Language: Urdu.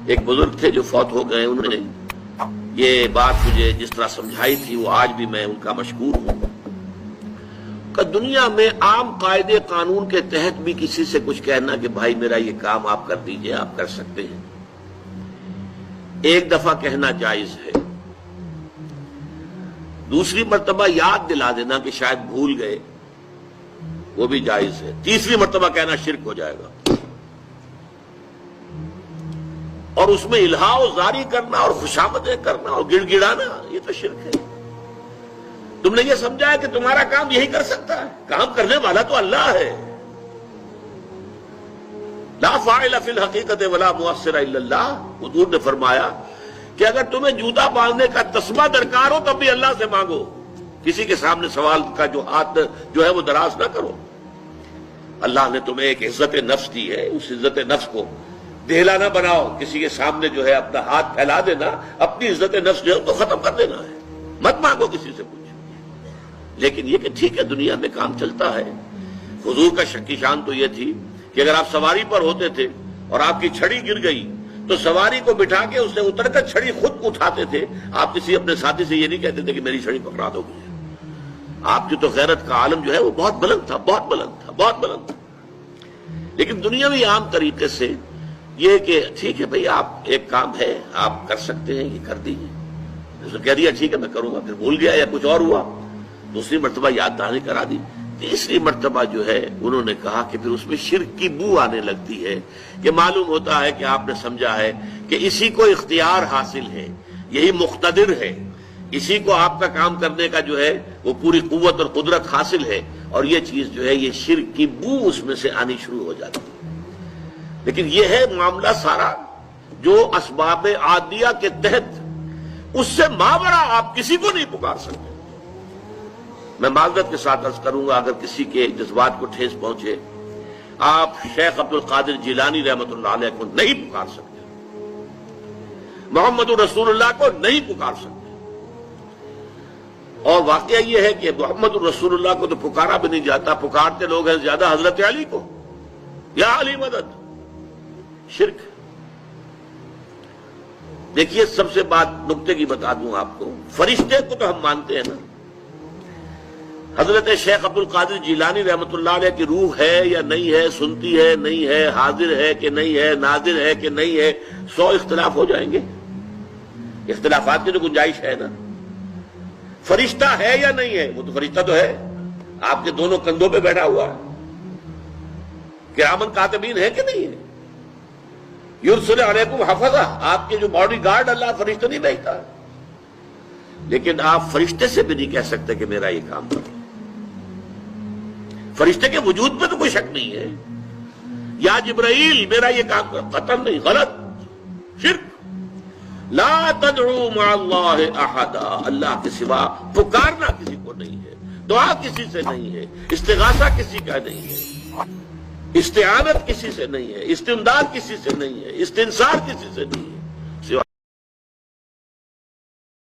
ایک بزرگ تھے جو فوت ہو گئے، انہوں نے یہ بات مجھے جس طرح سمجھائی تھی وہ آج بھی میں ان کا مشکور ہوں کہ دنیا میں عام قاعدے قانون کے تحت بھی کسی سے کچھ کہنا کہ بھائی میرا یہ کام آپ کر دیجئے، آپ کر سکتے ہیں، ایک دفعہ کہنا جائز ہے، دوسری مرتبہ یاد دلا دینا کہ شاید بھول گئے وہ بھی جائز ہے، تیسری مرتبہ کہنا شرک ہو جائے گا، اور اس میں الہا و زاری کرنا اور خوشامدیں کرنا اور گڑ گڑانا یہ تو شرک ہے۔ تم نے یہ سمجھا ہے کہ تمہارا کام یہی کر سکتا ہے، کام کرنے والا تو اللہ ہے۔ لا فاعل فی الحقیقت ولا مؤثر الا اللہ، حضور نے فرمایا کہ اگر تمہیں جوتا باندھنے کا تسمہ درکار ہو تب بھی اللہ سے مانگو، کسی کے سامنے سوال کا جو ہاتھ جو ہے وہ دراز نہ کرو۔ اللہ نے تمہیں ایک عزت نفس دی ہے، اس عزت نفس کو دہلا نہ بناؤ، کسی کے سامنے جو ہے اپنا ہاتھ پھیلا دینا، اپنی عزت نفس جو ہے تو ختم کر دینا ہے، مت مانگو کسی سے کچھ۔ لیکن یہ کہ ٹھیک ہے دنیا میں کام چلتا ہے۔ حضور کا شکی شان تو یہ تھی کہ اگر آپ سواری پر ہوتے تھے اور آپ کی چھڑی گر گئی تو سواری کو بٹھا کے اس سے اتر کر چھڑی خود اٹھاتے تھے، آپ کسی اپنے ساتھی سے یہ نہیں کہتے تھے کہ میری چھڑی پکڑا دو گے۔ آپ کی تو غیرت کا عالم جو ہے وہ بہت بلند تھا، بہت بلند تھا، بہت بلند تھا۔ لیکن دنیاوی عام طریقے سے یہ کہ ٹھیک ہے بھئی آپ ایک کام ہے آپ کر سکتے ہیں، یہ کر دیجیے، اس نے کہہ دیا ٹھیک ہے میں کروں گا، پھر بھول گیا یا کچھ اور ہوا، دوسری مرتبہ یاد دہانی کرا دی، تیسری مرتبہ جو ہے انہوں نے کہا کہ پھر اس میں شرک کی بو آنے لگتی ہے کہ معلوم ہوتا ہے کہ آپ نے سمجھا ہے کہ اسی کو اختیار حاصل ہے، یہی مقتدر ہے، اسی کو آپ کا کام کرنے کا جو ہے وہ پوری قوت اور قدرت حاصل ہے، اور یہ چیز جو ہے یہ شرک کی بو اس میں سے آنی شروع ہو جاتی ہے۔ لیکن یہ ہے معاملہ سارا جو اسباب عادیہ کے تحت، اس سے ماورا آپ کسی کو نہیں پکار سکتے۔ میں معذرت کے ساتھ عرض کروں گا اگر کسی کے جذبات کو ٹھیس پہنچے، آپ شیخ عبد القادر جیلانی رحمۃ اللہ علیہ کو نہیں پکار سکتے، محمد رسول اللہ کو نہیں پکار سکتے، اور واقعہ یہ ہے کہ محمد رسول اللہ کو تو پکارا بھی نہیں جاتا، پکارتے لوگ ہیں زیادہ حضرت علی کو، یا علی مدد، شرک۔ دیکھیے سب سے بات نکتے کی بتا دوں آپ کو، فرشتے کو تو ہم مانتے ہیں نا، حضرت شیخ عبد القادر جیلانی رحمۃ اللہ علیہ کی روح ہے یا نہیں ہے، سنتی ہے نہیں ہے، حاضر ہے کہ نہیں ہے، ناظر ہے کہ نہیں ہے، 100 اختلاف ہو جائیں گے، اختلافات کی تو گنجائش ہے نا۔ فرشتہ ہے یا نہیں ہے، وہ تو فرشتہ تو ہے، آپ کے دونوں کندھوں پہ بیٹھا ہوا ہے، کرامن کاتبین ہے کہ نہیں ہے، یرسل علیکم حفظہ، آپ کے جو باڈی گارڈ اللہ فرشتہ نہیں بھیجتا، لیکن آپ فرشتے سے بھی نہیں کہہ سکتے کہ میرا یہ کام کرو۔ فرشتے کے وجود پہ تو کوئی شک نہیں ہے، یا جبرائیل میرا یہ کام کرو، قطعاً نہیں، غلط، شرک۔ لا تدعو مع اللہ احدا، اللہ کے سوا پکارنا کسی کو نہیں ہے، دعا کسی سے نہیں ہے، استغاثہ کسی کا نہیں ہے، استعانت کسی سے نہیں ہے، استمداد کسی سے نہیں ہے، استنصار کسی سے نہیں ہے۔